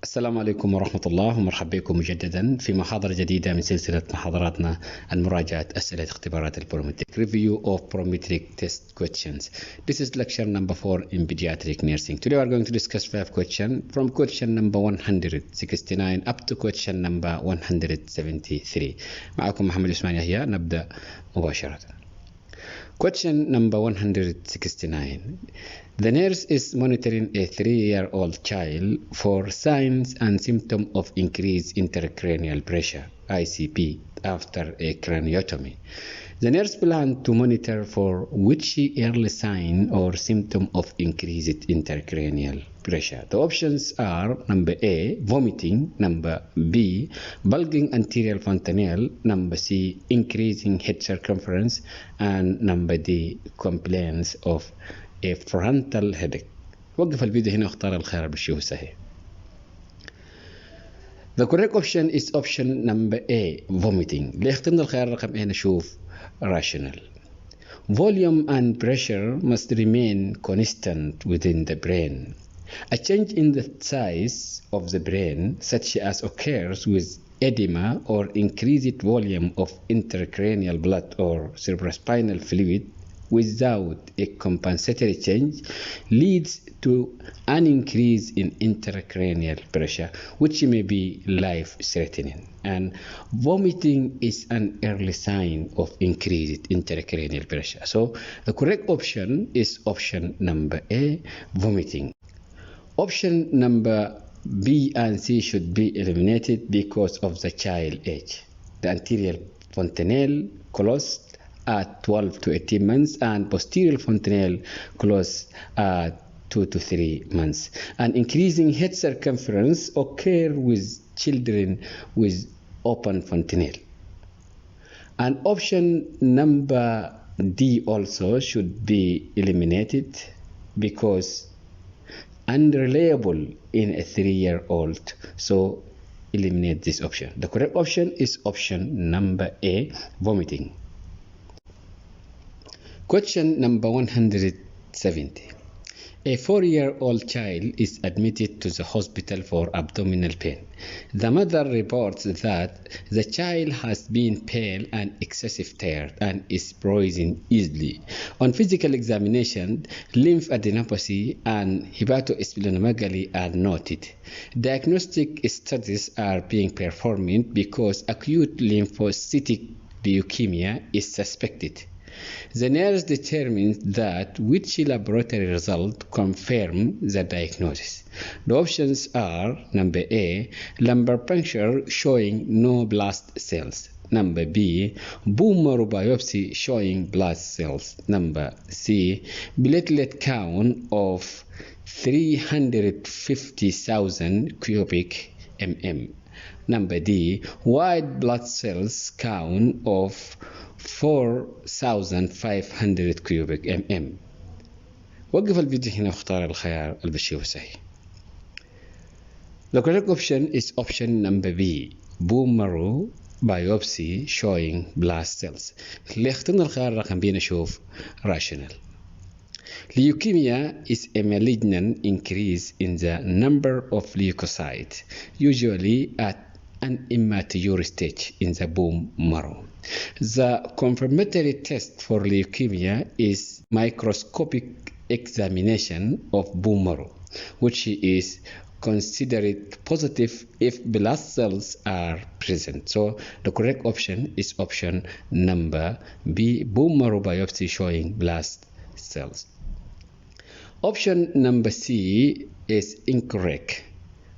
السلام عليكم ورحمة الله ومرحبا بكم مجددا في محاضرة جديدة من سلسلة محاضراتنا عن مراجعة أسئلة اختبارات البرومترك. Review of Prometric test questions. This is lecture number 4 in pediatric nursing. Today we are going to discuss 5 questions from question number 169 up to question number 173. معكم محمد عثمان يحيى. نبدأ مباشرة. Question number 169. The nurse is monitoring a 3-year-old child for signs and symptoms of increased intracranial pressure, ICP, after a craniotomy. The nurse plans to monitor for which early sign or symptom of increased intracranial pressure. The options are number A, vomiting, number B, bulging anterior fontanelle, number C, increasing head circumference, and number D, complaints of a frontal headache. وقف الفيديو هنا واختار الخيار بالشيء الصحيح. The correct option is option number A, vomiting. اللي اخترنا الخيار رقم A نشوف rational. Volume and pressure must remain constant within the brain. A change in the size of the brain, such as occurs with edema or increased volume of intracranial blood or cerebrospinal fluid, without a compensatory change, leads to an increase in intracranial pressure, which may be life-threatening. And vomiting is an early sign of increased intracranial pressure. So the correct option is option number A, vomiting. Option number B and C should be eliminated because of the child age. The anterior fontanelle closed at 12 to 18 months and posterior fontanelle closed at 2 to 3 months. And increasing head circumference occurs with children with open fontanelle. And option number D also should be eliminated because unreliable in a 3-year-old. So eliminate this option. The correct option is option number A, vomiting. Question number 170. A 4-year-old child is admitted to the hospital for abdominal pain. The mother reports that the child has been pale and excessive tired and is bruising easily. On physical examination, lymphadenopathy and hepatosplenomegaly are noted. Diagnostic studies are being performed because acute lymphocytic leukemia is suspected. The nurse determines that which laboratory result confirm the diagnosis. The options are number A, lumbar puncture showing no blast cells. Number B, bone marrow biopsy showing blood cells. Number C, platelet count of 350,000 cubic mm. Number D, white blood cells count of 4,500 cubic mm. وقف الفيديو هنا واختار الخيار البشيء والصحيح. The correct option is option number B, bone marrow biopsy showing blood cells. اللي اخترنا الخيار رقم B نشوف rational. Leukemia is a malignant increase in the number of leukocytes, usually at an immature stage in the bone marrow. The confirmatory test for leukemia is microscopic examination of bone marrow, which is considered positive if blood cells are present. So the correct option is option number B, bone marrow biopsy showing blood cells. Option number C is incorrect.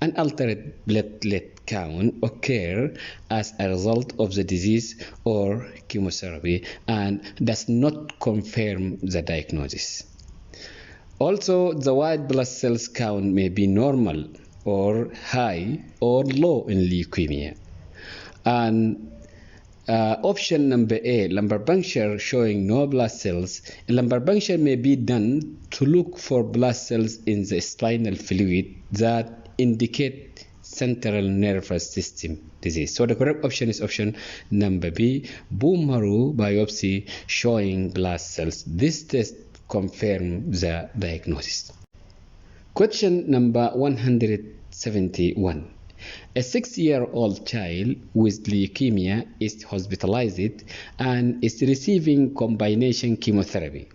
An altered platelet count occurs as a result of the disease or chemotherapy and does not confirm the diagnosis. Also, the white blood cells count may be normal or high or low in leukemia. And option number A, lumbar puncture showing no blood cells. Lumbar puncture may be done to look for blood cells in the spinal fluid that indicate central nervous system disease. So the correct option is option number B, bone marrow biopsy showing blood cells. This test confirms the diagnosis. Question number 171. 71. A 6-year-old child with leukemia is hospitalized and is receiving combination chemotherapy.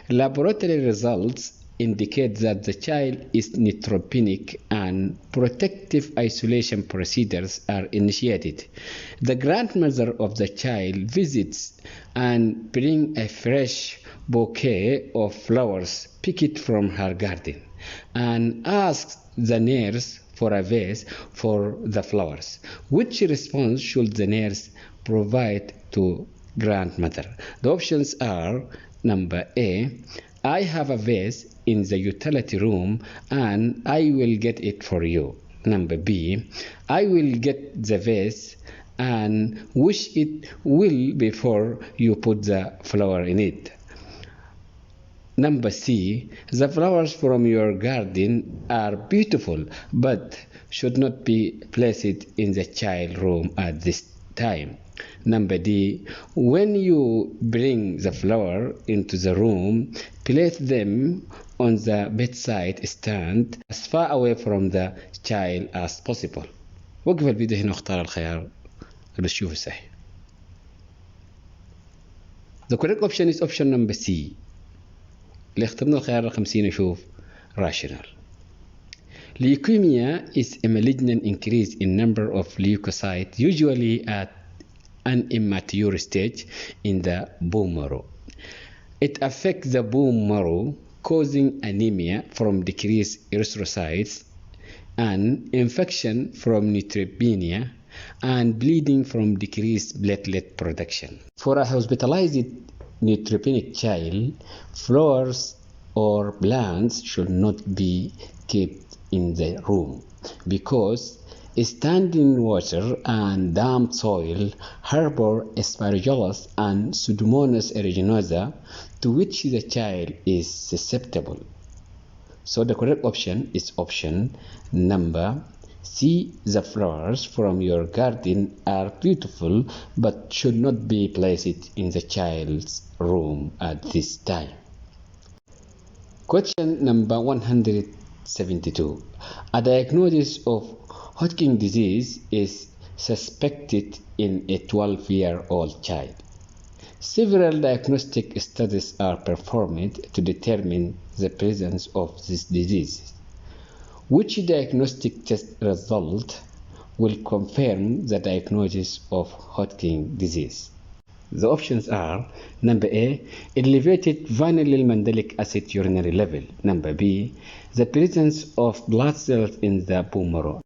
Laboratory results indicate that the child is neutropenic and protective isolation procedures are initiated. The grandmother of the child visits and brings a fresh bouquet of flowers picked from her garden and asks the nurse for a vase for the flowers. Which response should the nurse provide to grandmother? The options are: number A, I have a vase in the utility room and I will get it for you. Number B, I will get the vase and wish it well before you put the flower in it. Number C, the flowers from your garden are beautiful but should not be placed in the child room at this time. Number D, when you bring the flower into the room, place them on the bedside stand as far away from the child as possible. وقف الفيديو هنا واختار الخيار اللي بتشوفه صحيح. The correct option is option number C. اللي اخترنا الخيار رقم C نشوف rational. Leukemia is a malignant increase in number of leukocytes, usually at an immature stage in the bone marrow. It affects the bone marrow, causing anemia from decreased erythrocytes, and infection from neutropenia, and bleeding from decreased platelet production. For a hospitalized neutropenic child, flowers or plants should not be kept in the room because standing water and damp soil harbor Aspergillus and Pseudomonas aeruginosa, to which the child is susceptible. So the correct option is option number C. The flowers from your garden are beautiful but should not be placed in the child's room at this time. Question number 172. A diagnosis of Hodgkin disease is suspected in a 12-year-old child. Several diagnostic studies are performed to determine the presence of this disease. Which diagnostic test result will confirm the diagnosis of Hodgkin disease? The options are: number A, elevated vanillyl mandelic acid urinary level. Number B, the presence of blood cells in the bone marrow.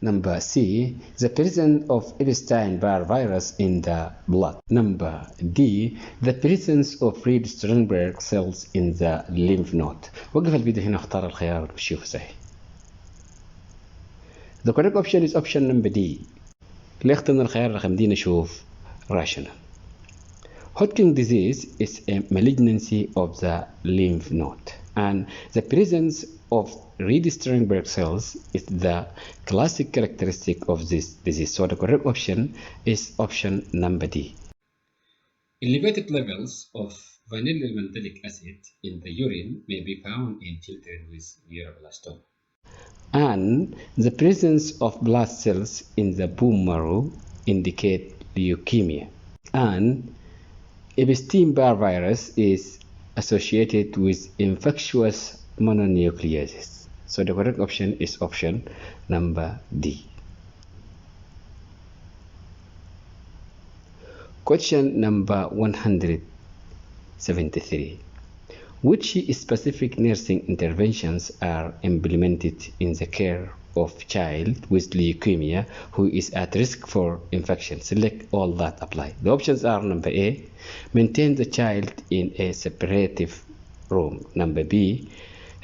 Number C, the presence of Epstein-Barr virus in the blood. Number D, the presence of red Sternberg cells in the lymph node. وقف الفيديو هنا اختار الخيار اللي بتشوفه صحيح. The correct option is option number D. اللي اخترنا الخيار رقم D نشوف rational. Hodgkin disease is a malignancy of the lymph node, and the presence of red Sternberg cells is the classic characteristic of this disease. So the correct option is option number D. Elevated levels of vanillyl mandelic acid in the urine may be found in children with neuroblastoma, and the presence of blood cells in the bone marrow indicate leukemia, and Epstein-Barr virus is associated with infectious mononucleosis. So the correct option is option number D. Question number 173. Which specific nursing interventions are implemented in the care of child with leukemia who is at risk for infection? Select all that apply. The options are: number A, maintain the child in a separative room. Number B,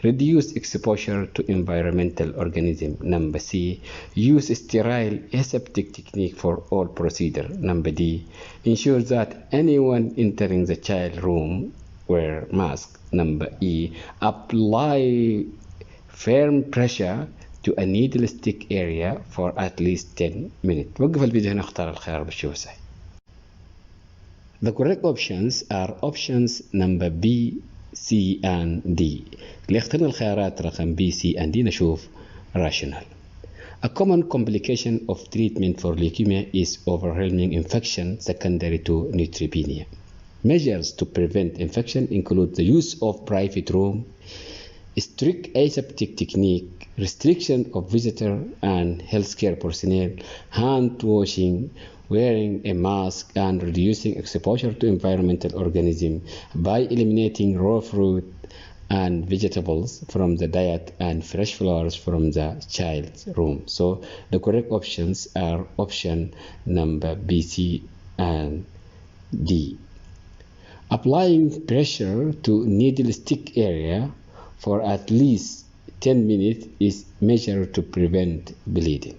reduce exposure to environmental organisms. Number C, use sterile aseptic technique for all procedure. Number D, ensure that anyone entering the child room wear mask. Number E, apply firm pressure to a needle stick area for at least 10 minutes. وقف الفيديو هنا اختار الخيار بتشوفه صحيح. The correct options are options number B, C and D. اللي اخترنا الخيارات رقم B, C and D نشوف rational. A common complication of treatment for leukemia is overwhelming infection secondary to neutropenia. Measures to prevent infection include the use of private room, strict aseptic technique, restriction of visitor and healthcare personnel, hand washing, wearing a mask, and reducing exposure to environmental organisms by eliminating raw fruit and vegetables from the diet and fresh flowers from the child's room. So the correct options are option number B, C, and D. Applying pressure to needle stick area for at least 10 minutes is measured to prevent bleeding.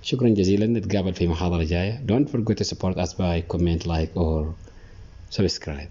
شكرا جزيلا، نتقابل في محاضرة جاية. Don't forget to support us by comment, like or subscribe.